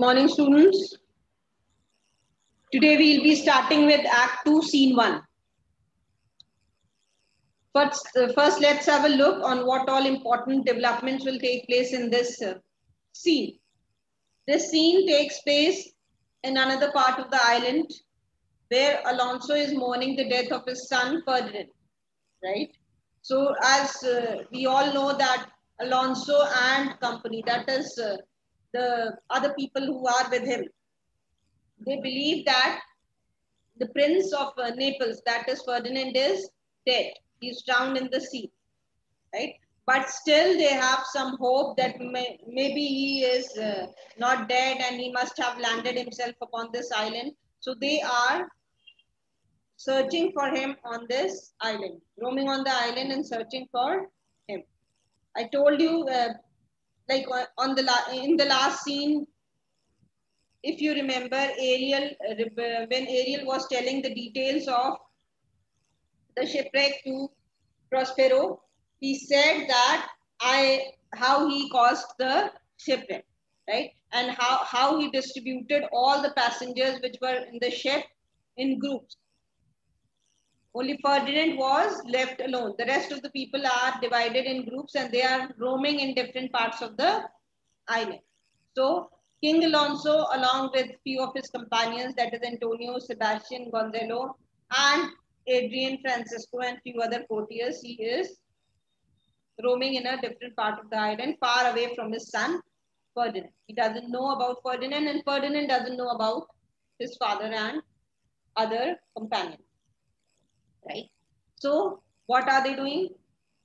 morning, students. Today we will be starting with Act 2, Scene 1. First, let's have a look on what all important developments will take place in this scene. This scene takes place in another part of the island where Alonso is mourning the death of his son Ferdinand, right? So as we all know that Alonso and company, that is the other people who are with him, they believe that the Prince of Naples, that is Ferdinand, is dead. He's drowned in the sea, right? But still they have some hope that maybe he is not dead and he must have landed himself upon this island. So they are searching for him on this island, roaming on the island and searching for him. I told you, like in the last scene, if you remember, Ariel, when Ariel was telling the details of the shipwreck to Prospero, he said that how he caused the shipwreck, right? And how he distributed all the passengers which were in the ship in groups. Only Ferdinand was left alone. The rest of the people are divided in groups and they are roaming in different parts of the island. So King Alonso, along with few of his companions, that is Antonio, Sebastian, Gonzalo, and Adrian, Francisco, and few other courtiers, he is roaming in a different part of the island, far away from his son Ferdinand. He doesn't know about Ferdinand, and Ferdinand doesn't know about his father and other companions. Right? So what are they doing?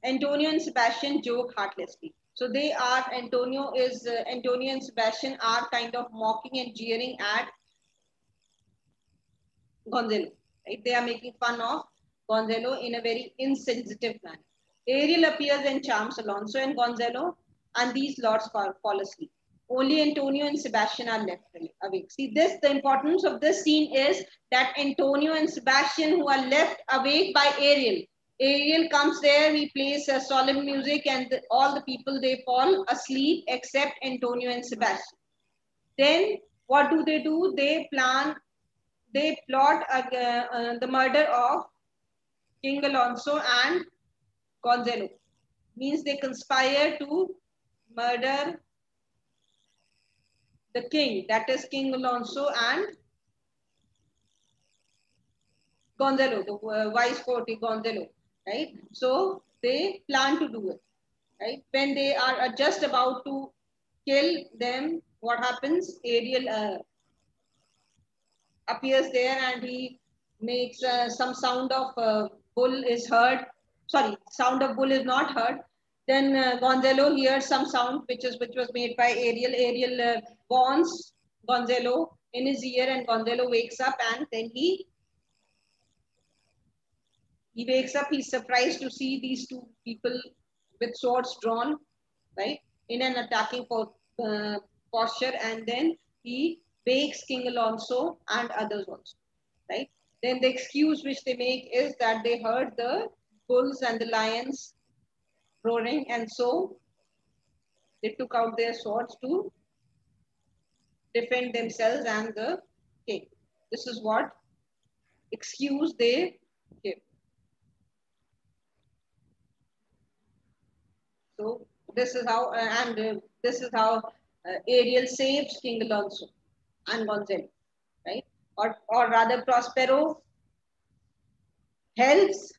Antonio and Sebastian joke heartlessly. So they are, Antonio and Sebastian are kind of mocking and jeering at Gonzalo. Right? They are making fun of Gonzalo in a very insensitive manner. Ariel appears and charms Alonso and Gonzalo, and these lords fall asleep. Only Antonio and Sebastian are left awake. See this, the importance of this scene is that Antonio and Sebastian, who are left awake by Ariel. Ariel comes there, he plays solemn music, and all the people, they fall asleep except Antonio and Sebastian. Then what do? They plot the murder of King Alonso and Gonzalo. Means they conspire to murder the king, that is King Alonso and Gonzalo, the vice courtier Gonzalo, right? So they plan to do it, right? When they are just about to kill them, what happens? Ariel appears there and he makes some sound of bull is heard. Sorry, sound of bull is not heard. Then Gonzalo hears some sound which was made by Ariel. Ariel warns Gonzalo in his ear, and Gonzalo wakes up, and then he wakes up. He's surprised to see these two people with swords drawn, right, in an attacking posture, and then he wakes King Alonso and others also, right? Then the excuse which they make is that they heard the bulls and the lions roaring, and so they took out their swords to defend themselves and the king. This is what excuse they give. So this is how, this is how Ariel saves King Alonso and Gonzalo, right? Or rather, Prospero helps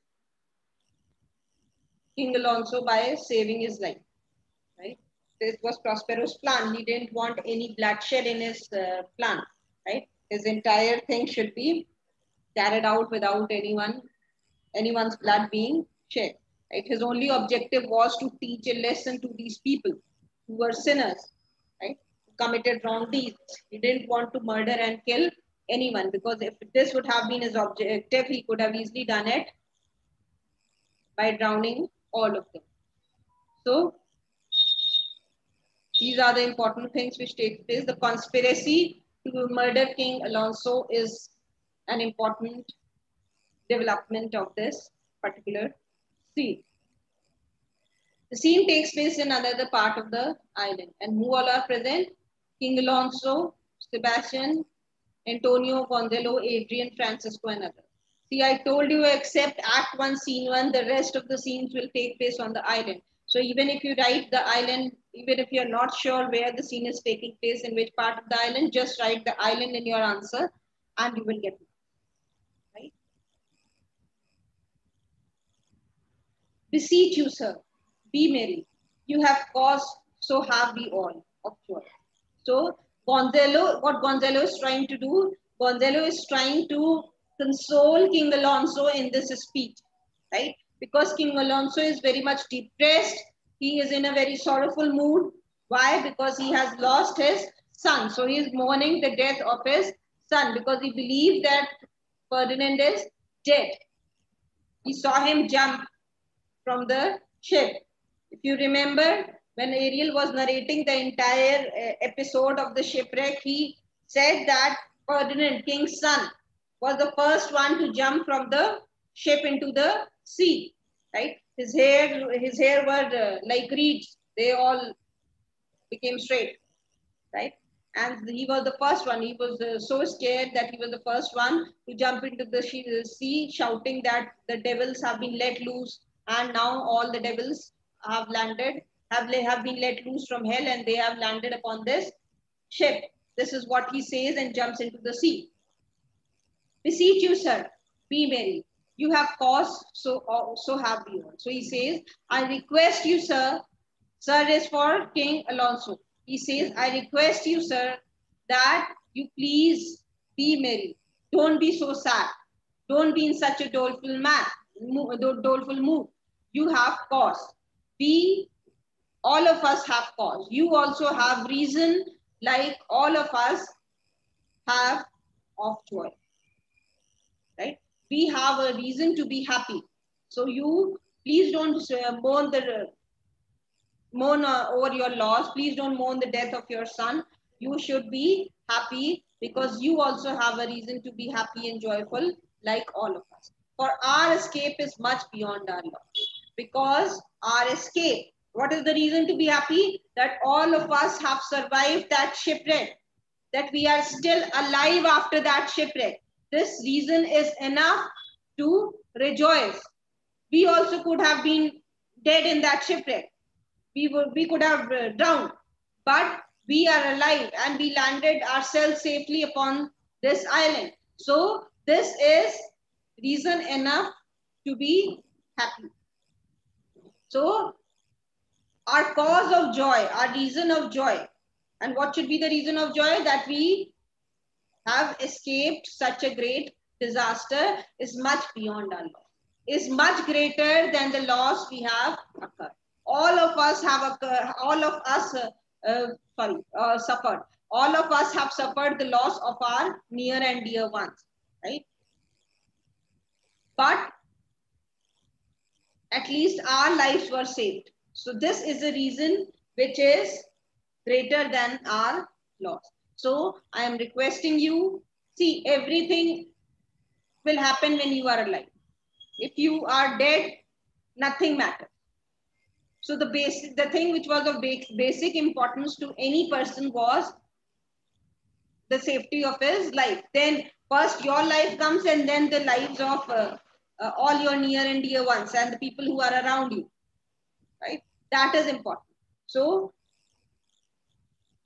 King Alonso by saving his life, right? This was Prospero's plan. He didn't want any bloodshed in his plan, right? His entire thing should be carried out without anyone's blood being shed. Right? His only objective was to teach a lesson to these people who were sinners, right? Who committed wrong deeds. He didn't want to murder and kill anyone, because if this would have been his objective, he could have easily done it by drowning all of them. So these are the important things which take place. The conspiracy to murder King Alonso is an important development of this particular scene. The scene takes place in another part of the island, and who all are present? King Alonso, Sebastian, Antonio, Gonzalo, Adrian, Francisco, and others. See, I told you except Act 1, Scene 1, the rest of the scenes will take place on the island. So even if you write the island, even if you're not sure where the scene is taking place, in which part of the island, just write the island in your answer and you will get it. Right? Beseech you, sir, be merry. You have cause, so have we all of joy. So Gonzalo, what Gonzalo is trying to do, Gonzalo is trying to console King Alonso in this speech, right? Because King Alonso is very much depressed. He is in a very sorrowful mood. Why? Because he has lost his son. So he is mourning the death of his son because he believed that Ferdinand is dead. He saw him jump from the ship. If you remember, when Ariel was narrating the entire episode of the shipwreck, he said that Ferdinand, King's son, was the first one to jump from the ship into the sea. Right? His hair were like reeds; they all became straight. Right? And he was the first one. He was so scared that he was the first one to jump into the sea, shouting that the devils have been let loose, and now all the devils have landed, have been let loose from hell, and they have landed upon this ship. This is what he says and jumps into the sea. Beseech you, sir, be merry. You have cause, so have we all. So he says, I request you, sir. Sir is for King Alonso. He says, I request you, sir, that you please be merry. Don't be so sad. Don't be in such a doleful mood. You have cause. All of us have cause. You also have reason, like all of us have of joy. Right? We have a reason to be happy. So you please don't mourn over your loss. Please don't mourn the death of your son. You should be happy because you also have a reason to be happy and joyful like all of us. For our escape is much beyond our loss. Because our escape, what is the reason to be happy? That all of us have survived that shipwreck. That we are still alive after that shipwreck. This reason is enough to rejoice. We also could have been dead in that shipwreck. We could have drowned, but we are alive and we landed ourselves safely upon this island. So this is reason enough to be happy. So our cause of joy, our reason of joy. And what should be the reason of joy? That we have escaped such a great disaster is much beyond our loss, is much greater than the loss we have occurred. All of us have suffered. All of us have suffered the loss of our near and dear ones, right? But at least our lives were saved. So this is a reason which is greater than our loss. So I am requesting you, see, everything will happen when you are alive. If you are dead, nothing matters. So the thing which was of basic importance to any person was the safety of his life. Then first your life comes and then the lives of all your near and dear ones and the people who are around you, right? That is important. So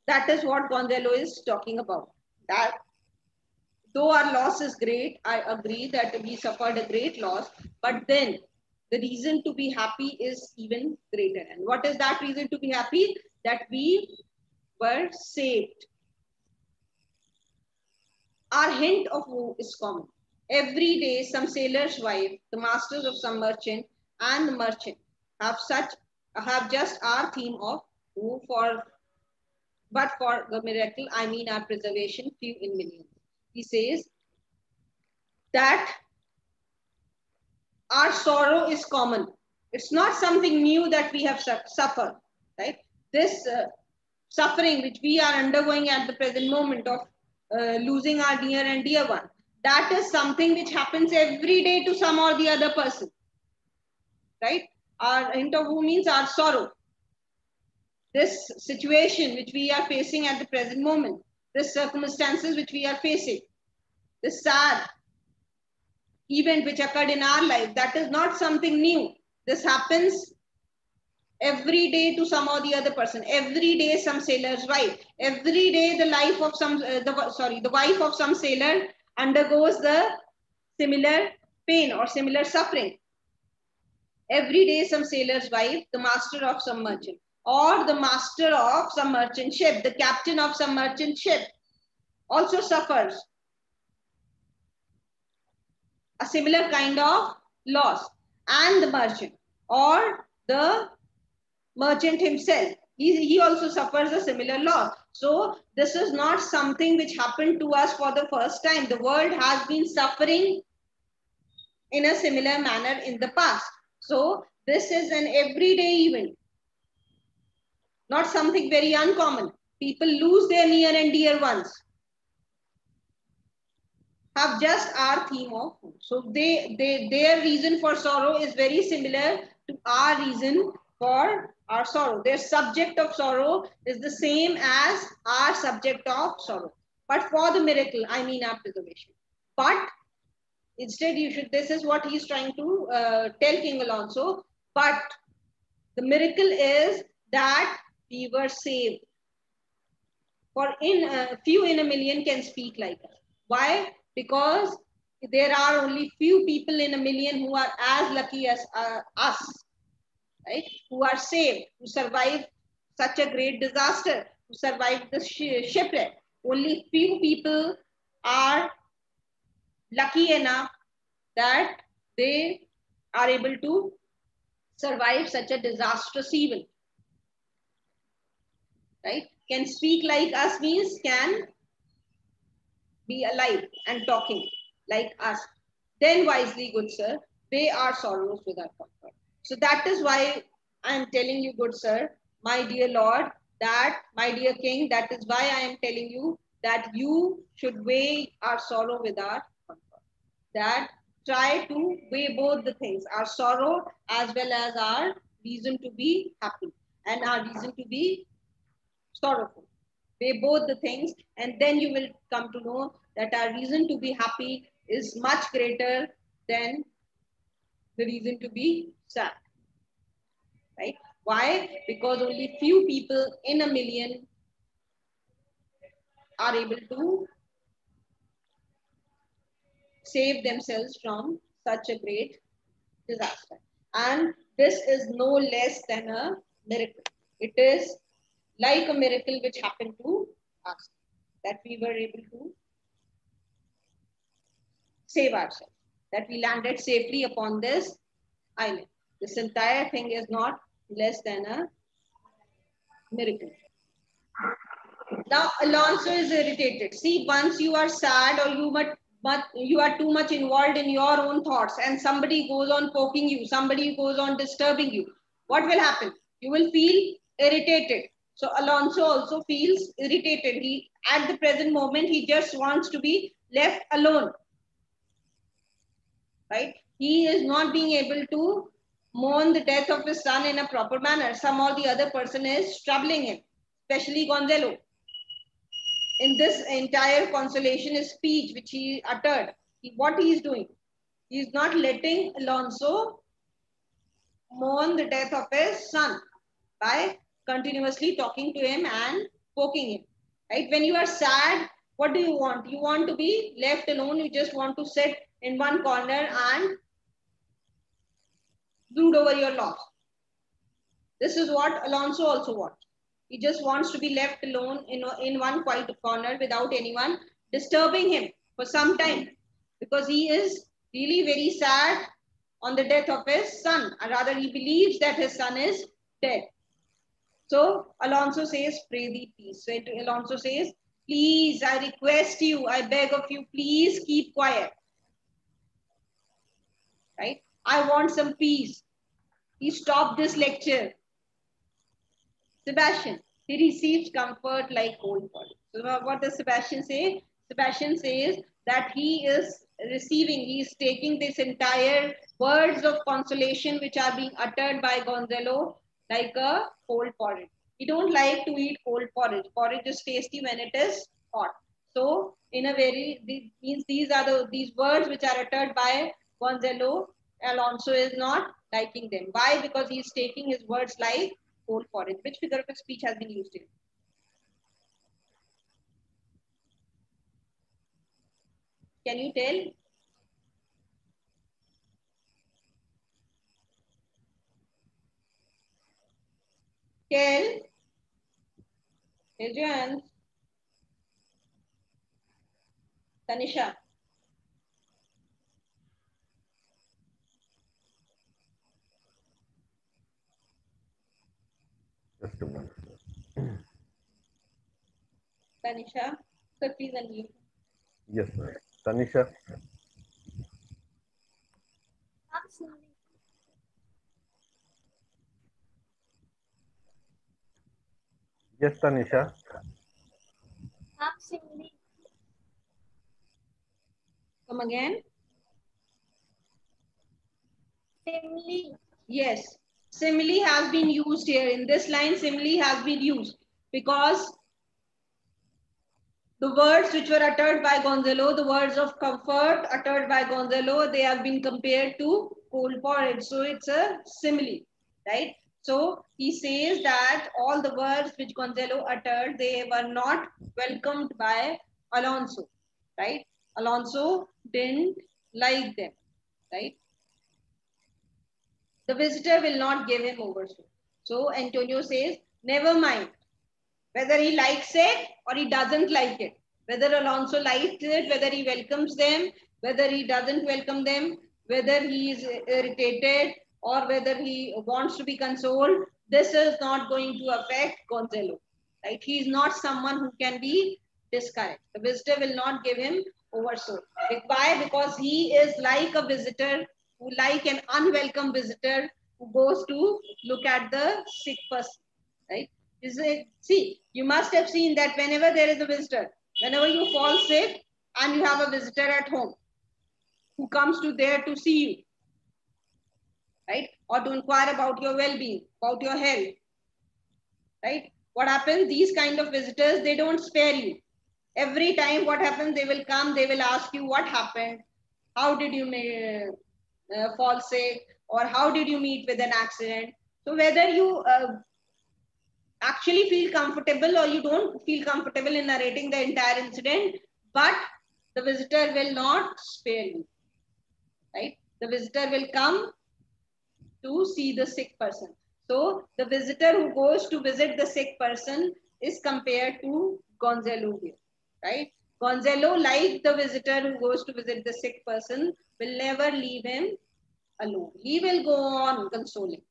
that is what Gonzalo is talking about. That though our loss is great, I agree that we suffered a great loss, but then the reason to be happy is even greater. And what is that reason to be happy? That we were saved. Our hint of woe is common. Every day, some sailor's wife, the masters of some merchant, and the merchant have just our theme of woe but for the miracle, I mean our preservation, few in millions. He says that our sorrow is common. It's not something new that we have suffered, right? This suffering which we are undergoing at the present moment of losing our near and dear one, that is something which happens every day to some or the other person, right? Our hint of woe means our sorrow. This situation which we are facing at the present moment, the circumstances which we are facing, the sad event which occurred in our life, that is not something new. This happens every day to some or the other person. Every day some sailor's wife. Every day the life of some, the wife of some sailor undergoes the similar pain or similar suffering. Every day some sailor's wife, the master of some merchant, or the master of some merchant ship, the captain of some merchant ship also suffers a similar kind of loss. And the merchant or the merchant himself, he also suffers a similar loss. So this is not something which happened to us for the first time. The world has been suffering in a similar manner in the past. So this is an everyday event, not something very uncommon. People lose their near and dear ones, have just our theme of food. So their reason for sorrow is very similar to our reason for our sorrow. Their subject of sorrow is the same as our subject of sorrow. But for the miracle, I mean our preservation. But instead, you should, this is what he's trying to tell King Alonso. But the miracle is that we were saved. For few in a million can speak like us. Why? Because there are only few people in a million who are as lucky as us, right? Who are saved, who survived such a great disaster, who survived the shipwreck. Only few people are lucky enough that they are able to survive such a disastrous event, right? Can speak like us means can be alive and talking like us. Then wisely, good sir, they are sorrows without comfort. So that is why I am telling you, good sir, my dear Lord, that my dear King, that is why I am telling you that you should weigh our sorrow with our comfort. That try to weigh both the things, our sorrow as well as our reason to be happy and our reason to be sorrowful. Weigh both the things, and then you will come to know that our reason to be happy is much greater than the reason to be sad. Right? Why? Because only few people in a million are able to save themselves from such a great disaster. And this is no less than a miracle. It is like a miracle which happened to us, that we were able to save ourselves, that we landed safely upon this island. This entire thing is not less than a miracle. Now Alonso is irritated. See, once you are sad or you are too much involved in your own thoughts and somebody goes on poking you, somebody goes on disturbing you, what will happen? You will feel irritated. So Alonso also feels irritated. He, at the present moment, he just wants to be left alone. Right? He is not being able to mourn the death of his son in a proper manner. Some or the other person is troubling him, especially Gonzalo. In this entire consolation speech which he uttered, what he is doing? He is not letting Alonso mourn the death of his son by continuously talking to him and poking him. Right? When you are sad, what do you want? You want to be left alone. You just want to sit in one corner and brood over your loss. This is what Alonso also wants. He just wants to be left alone in one quiet corner without anyone disturbing him for some time, because he is really very sad on the death of his son, or rather he believes that his son is dead. So Alonso says, pray thee peace. So Alonso says, please, I request you, I beg of you, please keep quiet. Right? I want some peace. He stopped this lecture. Sebastian, he receives comfort like cold water. So what does Sebastian say? Sebastian says that he is receiving, he is taking this entire words of consolation which are being uttered by Gonzalo like a cold porridge. He don't like to eat cold porridge. Porridge is tasty when it is hot. So in a very, means these are these words which are uttered by Gonzalo. Alonso is not liking them. Why? Because he is taking his words like cold porridge. Which figure of speech has been used here? Can you tell? Kel, raise your hands. Tanisha. Just a minute. Tanisha. Sir, please unmute. Yes, ma'am. Tanisha. Yes, Tanisha. Come again. Simile. Yes. Simile has been used here. In this line, simile has been used because the words which were uttered by Gonzalo, the words of comfort uttered by Gonzalo, they have been compared to cold porridge. So it's a simile, right? So he says that all the words which Gonzalo uttered, they were not welcomed by Alonso, right? Alonso didn't like them, right? The visitor will not give him over. So Antonio says, never mind whether he likes it or he doesn't like it, whether Alonso likes it, whether he welcomes them, whether he doesn't welcome them, whether he is irritated or whether he wants to be consoled, this is not going to affect Gonzalo, right? He is not someone who can be discouraged. The visitor will not give him oversoul. Why? Because he is like a visitor, who like an unwelcome visitor who goes to look at the sick person, right? Is it, see, you must have seen that whenever there is a visitor, whenever you fall sick and you have a visitor at home who comes to there to see you, right? Or to inquire about your well-being, about your health, right? What happens? These kind of visitors, they don't spare you. Every time what happens, they will come, they will ask you what happened, how did you fall sick, or how did you meet with an accident. So whether you actually feel comfortable or you don't feel comfortable in narrating the entire incident, but the visitor will not spare you, right? The visitor will come to see the sick person. So the visitor who goes to visit the sick person is compared to Gonzalo here, right? Gonzalo, like the visitor who goes to visit the sick person, will never leave him alone. He will go on consoling,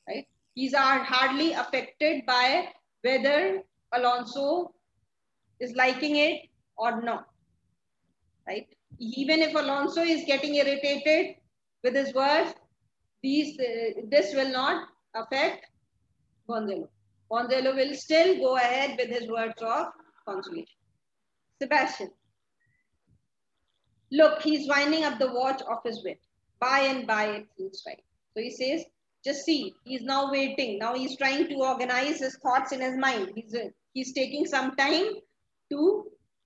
right? He's hardly affected by whether Alonso is liking it or not, right? Even if Alonso is getting irritated with his words, this will not affect Gonzalo. Gonzalo will still go ahead with his words of consolation. Sebastian, look, he's winding up the watch of his wit. By and by it feels right. So he says, just see, he's now waiting. Now he's trying to organize his thoughts in his mind. He's taking some time to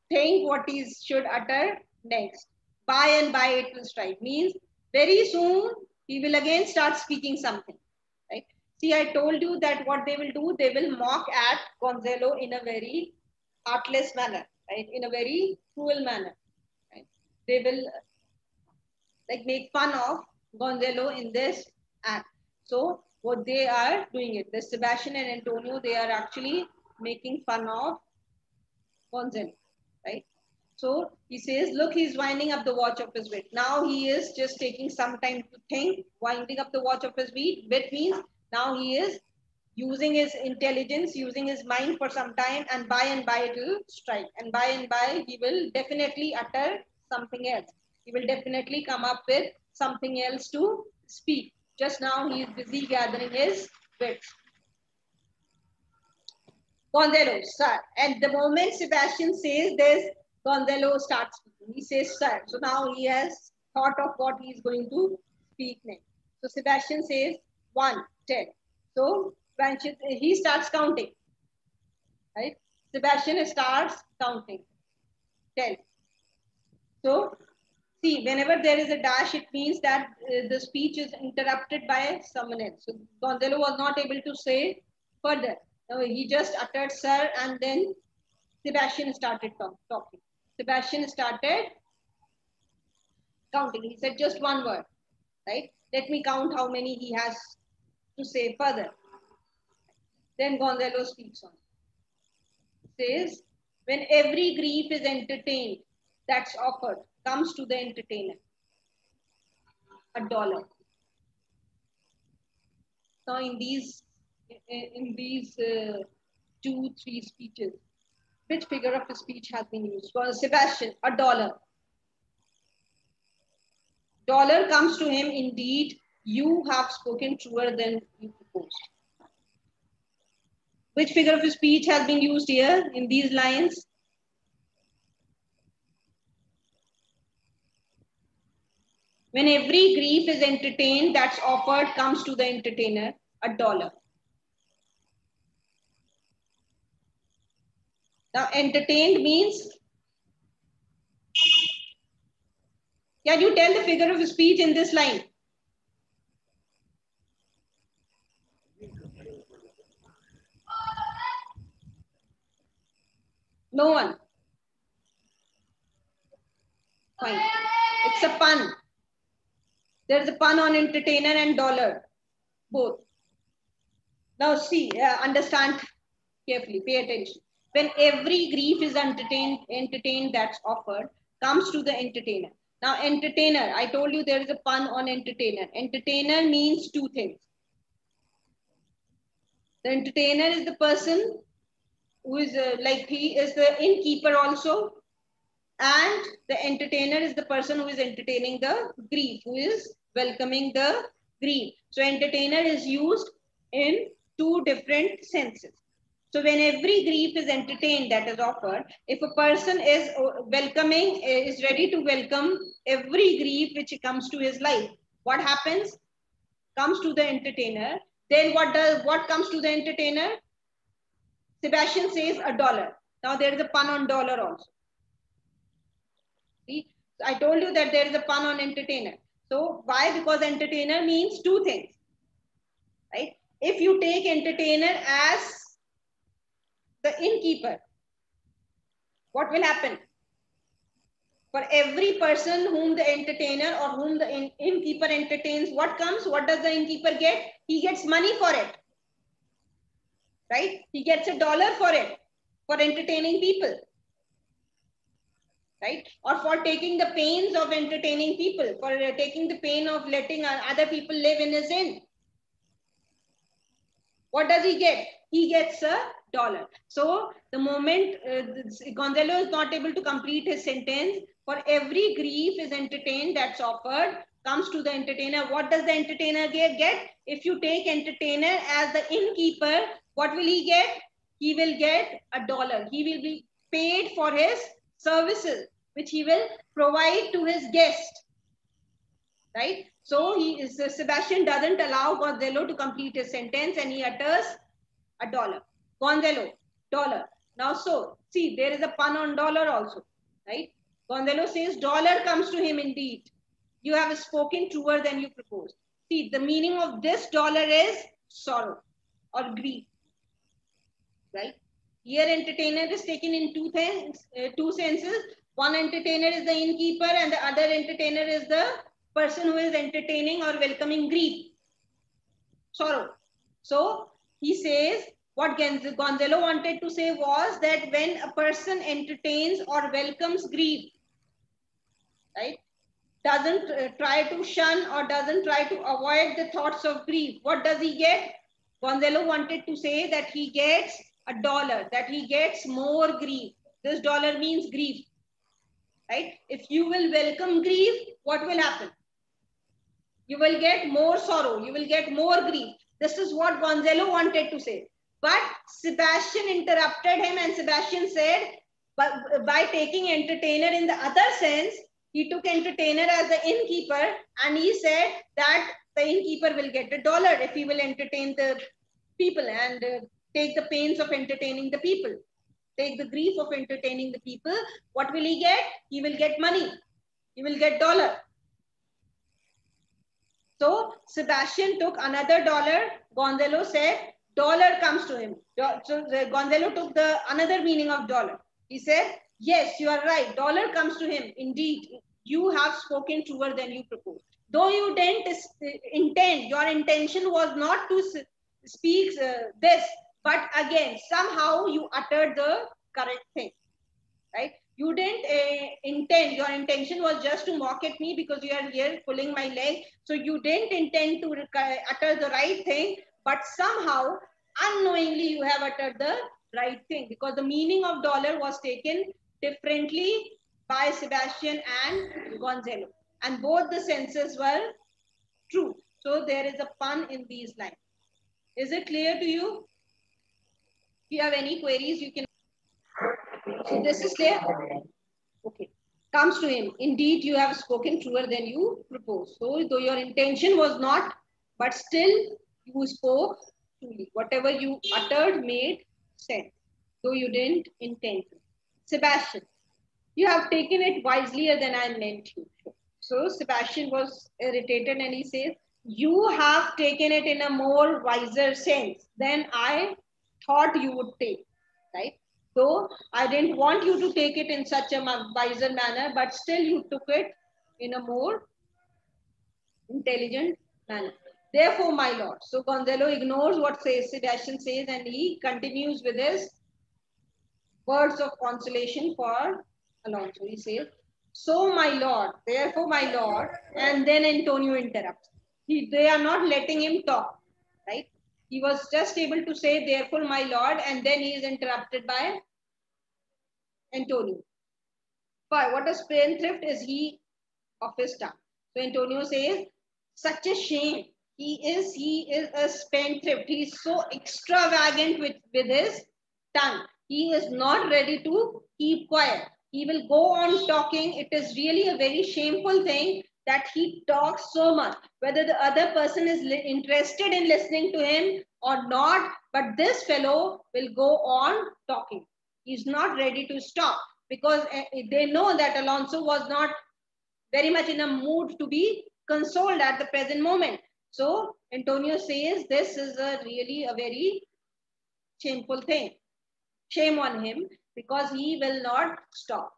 think what he should utter next. By and by it will strike. Means very soon he will again start speaking something. Right? See, I told you that what they will do, they will mock at Gonzalo in a very heartless manner, right? In a very cruel manner. Right? They will like make fun of Gonzalo in this act. So what they are doing it, the Sebastian and Antonio, they are actually making fun of Gonzalo, right? So he says, look, he's winding up the watch of his wit. Now he is just taking some time to think, winding up the watch of his wit means now he is using his intelligence, using his mind for some time, and by it will strike. And by he will definitely utter something else. He will definitely come up with something else to speak. Just now he is busy gathering his wits. Gonzalo, sir. And the moment Sebastian says this, Gonzalo starts speaking. He says, sir. So now he has thought of what he is going to speak next. So Sebastian says, 1, 10. So he starts counting, right? Sebastian starts counting. 10. So, see, whenever there is a dash, it means that the speech is interrupted by someone else. So, Gonzalo was not able to say further. He just uttered sir, and then Sebastian started talking. Sebastian started counting. He said just one word, right? Let me count how many he has to say further. Then Gonzalo speaks on. Says, when every grief is entertained that's offered comes to the entertainer, $1. Now in these 2-3 speeches, which figure of speech has been used? For Sebastian, $1. Dollar comes to him, indeed, you have spoken truer than you proposed. Which figure of speech has been used here in these lines? When every grief is entertained that's offered comes to the entertainer, $1. Now, entertained means, can you tell the figure of speech in this line? No one. Fine. It's a pun. There's a pun on entertainer and dollar, both. Now see, understand carefully, pay attention. When every grief is entertained that's offered, comes to the entertainer. Now entertainer, I told you there is a pun on entertainer. Entertainer means two things. The entertainer is the person who is he is the innkeeper also. And the entertainer is the person who is entertaining the grief, who is welcoming the grief. So entertainer is used in two different senses. So when every grief is entertained that is offered, if a person is welcoming, is ready to welcome every grief which comes to his life, what happens? Comes to the entertainer. Then what comes to the entertainer? Sebastian says $1. Now there is a pun on dollar also. See, I told you that there is a pun on entertainer. So why? Because entertainer means two things, right? If you take entertainer as the innkeeper, what will happen? For every person whom the entertainer or whom the innkeeper entertains, what comes? What does the innkeeper get? He gets money for it, right? He gets $1 for it, for entertaining people, right? Or for taking the pains of entertaining people, for taking the pain of letting other people live in his inn. What does he get? He gets $1. So the moment Gonzalo is not able to complete his sentence, for every grief is entertained that's offered, comes to the entertainer. What does the entertainer get? If you take entertainer as the innkeeper, what will he get? He will get $1. He will be paid for his services, which he will provide to his guest, right? So Sebastian doesn't allow Gonzalo to complete his sentence, and he utters $1. Gonzalo, $1. Now, so see, there is a pun on dollar also, right? Gonzalo says $1 comes to him, indeed. You have spoken truer than you proposed. See, the meaning of this $1 is sorrow or grief, right? Here entertainer is taken in two senses. One entertainer is the innkeeper and the other entertainer is the person who is entertaining or welcoming grief, sorrow. So he says, what Gonzalo wanted to say was that when a person entertains or welcomes grief, right, doesn't try to shun or doesn't try to avoid the thoughts of grief, what does he get? Gonzalo wanted to say that he gets $1, that he gets more grief. This $1 means grief, right? If you will welcome grief, what will happen? You will get more sorrow. You will get more grief. This is what Gonzalo wanted to say. But Sebastian interrupted him, and Sebastian said, by taking entertainer in the other sense, he took entertainer as the innkeeper, and he said that the innkeeper will get $1 if he will entertain the people and take the pains of entertaining the people. take the grief of entertaining the people. What will he get? He will get money. He will get dollar. So Sebastian took another dollar. Gonzalo said, dollar comes to him. So Gonzalo took the another meaning of dollar. He said, yes, you are right. Dollar comes to him. Indeed, you have spoken truer than you proposed. Though you didn't intend, your intention was not to speak this, but again, somehow you uttered the correct thing, right? You didn't intend, your intention was just to mock at me because you are here pulling my leg. So you didn't intend to utter the right thing, but somehow unknowingly you have uttered the right thing, because the meaning of dollar was taken differently by Sebastian and Gonzalo, and both the senses were true. So there is a pun in these lines. Is it clear to you? If you have any queries, you can. So this is clear. Okay. Comes to him. Indeed, you have spoken truer than you proposed. So though your intention was not, but still you spoke truly. Whatever you uttered made sense, though you didn't intend to. Sebastian, you have taken it wiselier than I meant you. So Sebastian was irritated and he says, you have taken it in a more wiser sense than I thought you would take, right? So I didn't want you to take it in such a wiser manner, but still you took it in a more intelligent manner. Therefore, my lord. So Gonzalo ignores what Sebastian says and he continues with his words of consolation for Alonso. He says, so my lord, therefore my lord, and then Antonio interrupts. They are not letting him talk, right? He was just able to say, therefore my lord, and then he is interrupted by Antonio. But what a spendthrift is he of his tongue. So Antonio says, such a shame. He is a spendthrift. He is so extravagant with his tongue. He is not ready to keep quiet. He will go on talking. It is really a very shameful thing that he talks so much, whether the other person is interested in listening to him or not, but this fellow will go on talking. He's not ready to stop because they know that Alonso was not very much in a mood to be consoled at the present moment. So Antonio says this is really a very shameful thing. Shame on him, because he will not stop,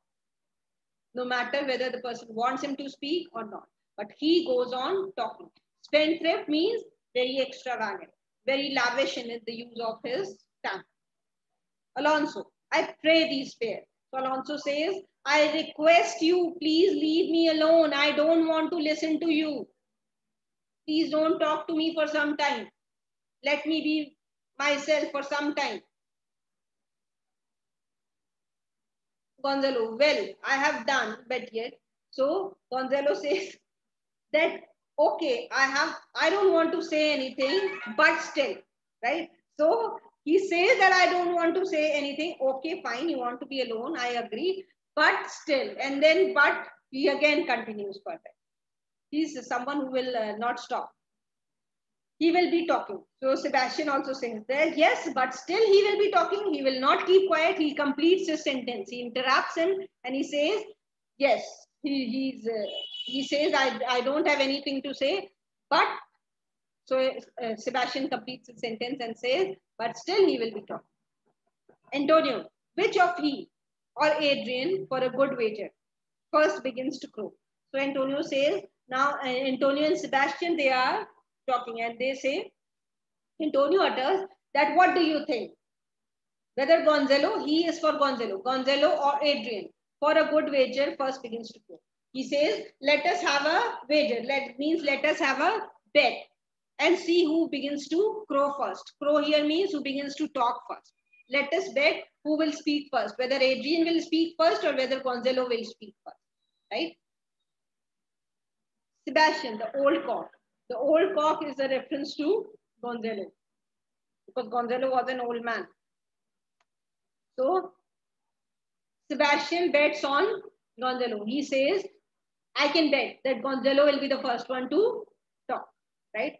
no matter whether the person wants him to speak or not. But he goes on talking. Spendthrift means very extravagant, very lavish in the use of his tongue. Alonso, I pray thee spare. So Alonso says, I request you, please leave me alone. I don't want to listen to you. Please don't talk to me for some time. Let me be myself for some time. Gonzalo, well, I have done, but yet. So Gonzalo says that, okay, I don't want to say anything, but still, right? So he says that I don't want to say anything. Okay, fine, you want to be alone, I agree, but still, and then, but he again continues further. He's someone who will not stop. He will be talking. So Sebastian also says that, yes, but still he will be talking. He will not keep quiet. He completes his sentence. He interrupts him and he says, yes, he says, I don't have anything to say, but so Sebastian completes his sentence and says, but still he will be talking. Antonio, which of he or Adrian, for a good wager, first begins to crow? So Antonio says, now Antonio and Sebastian, they are talking and they say, Antonio utters that, what do you think? Whether Gonzalo, he is for Gonzalo or Adrian, for a good wager first begins to crow. He says, let us have a wager. Let us have a bet and see who begins to crow first. Crow here means who begins to talk first. Let us bet who will speak first, whether Adrian will speak first or whether Gonzalo will speak first, right? Sebastian, the old cock. The old cock is a reference to Gonzalo, because Gonzalo was an old man. So Sebastian bets on Gonzalo. He says, I can bet that Gonzalo will be the first one to talk, right?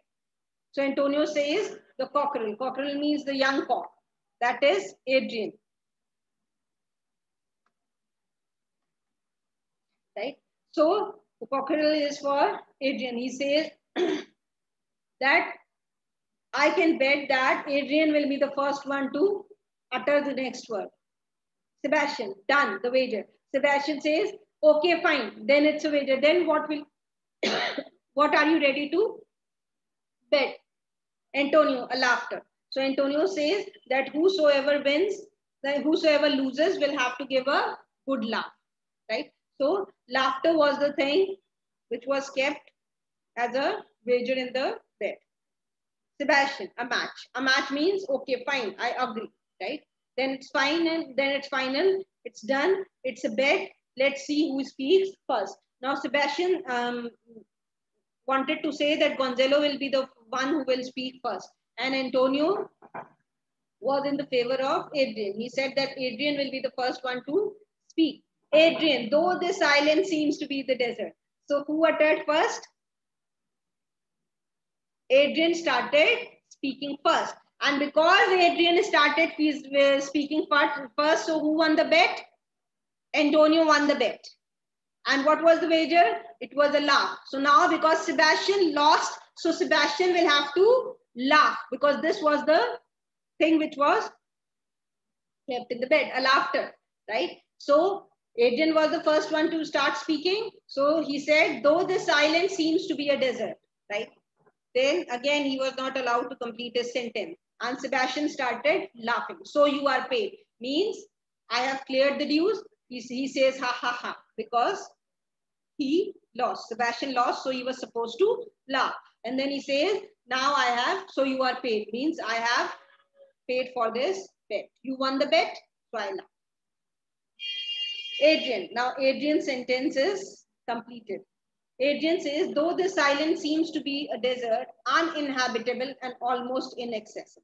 So Antonio says the cockerel. Cockerel means the young cock. That is Adrian. right? So the cockerel is for Adrian. He says that I can bet that Adrian will be the first one to utter the next word. Sebastian, done, the wager. Sebastian says, okay, fine, then it's a wager. Then what will, what are you ready to bet? Antonio, a laughter. So Antonio says that whosoever wins, whosoever loses will have to give a good laugh, right? So laughter was the thing which was kept as a wager in the bet. Sebastian, a match. A match means, okay, fine, I agree, right? Then it's fine and then it's final. It's done. It's a bet. Let's see who speaks first. Now, Sebastian wanted to say that Gonzalo will be the one who will speak first. And Antonio was in the favor of Adrian. He said that Adrian will be the first one to speak. Adrian, though this island seems to be the desert. So who uttered first? Adrian started speaking first. And because Adrian started speaking first, so who won the bet? Antonio won the bet. And what was the wager? It was a laugh. So now because Sebastian lost, so Sebastian will have to laugh because this was the thing which was kept in the bet, a laughter, right? So Adrian was the first one to start speaking. So he said, though this island seems to be a desert, right? Then again, he was not allowed to complete his sentence. And Sebastian started laughing. So you are paid. Means I have cleared the dues. He says, ha, ha, ha. Because he lost. Sebastian lost. So he was supposed to laugh. And then he says, now I have, so you are paid. Means I have paid for this bet. You won the bet. So I laugh. Adrian. Now Adrian's sentence is completed. Adrian says, though this island seems to be a desert, uninhabitable and almost inaccessible.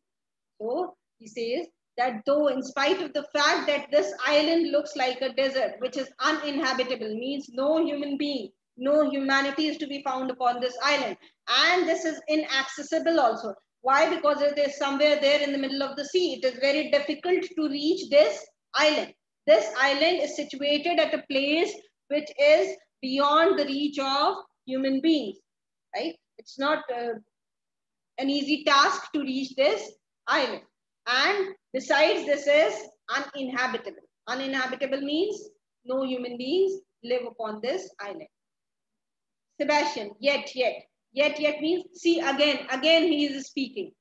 So he says that though in spite of the fact that this island looks like a desert, which is uninhabitable, means no human being, no humanity is to be found upon this island. And this is inaccessible also. Why? Because it is somewhere there in the middle of the sea. It is very difficult to reach this island. This island is situated at a place which is beyond the reach of human beings, right? It's not an easy task to reach this island. And besides, this is uninhabitable. Uninhabitable means no human beings live upon this island. Sebastian, yet. Yet means, see, again he is speaking.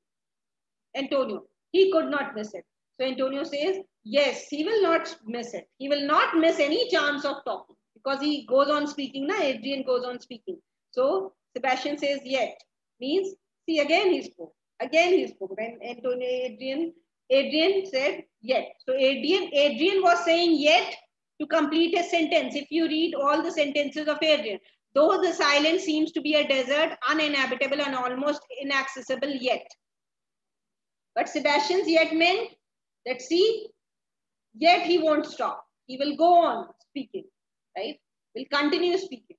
Antonio, he could not miss it. So Antonio says, yes, he will not miss it. He will not miss any chance of talking. Because he goes on speaking, na? Adrian goes on speaking. So Sebastian says yet, means, see, again he spoke. Again he spoke. When Adrian said yet. So Adrian was saying yet to complete a sentence. If you read all the sentences of Adrian, though this island seems to be a desert, uninhabitable and almost inaccessible yet. But Sebastian's yet meant that, see, yet he won't stop. He will go on speaking. Right? Will continue speaking.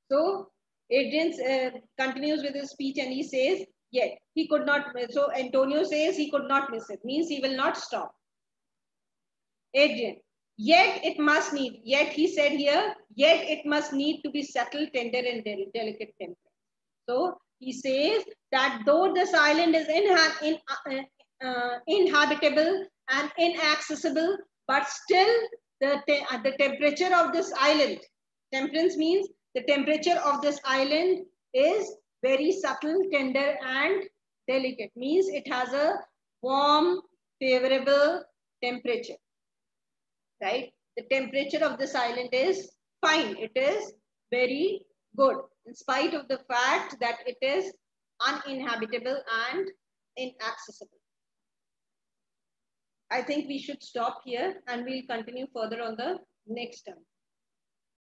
So Adrian continues with his speech and he says, yet he could not. So Antonio says he could not miss it. Means he will not stop. Adrian, yet it must need. Yet he said here, yet it must need to be subtle, tender and delicate temper. So he says that though this island is inhabitable and inaccessible, but still the temperature of this island, temperance means the temperature of this island is very subtle, tender and delicate. Means it has a warm, favorable temperature, right? The temperature of this island is fine. It is very good in spite of the fact that it is uninhabitable and inaccessible. I think we should stop here and we'll continue further on the next term.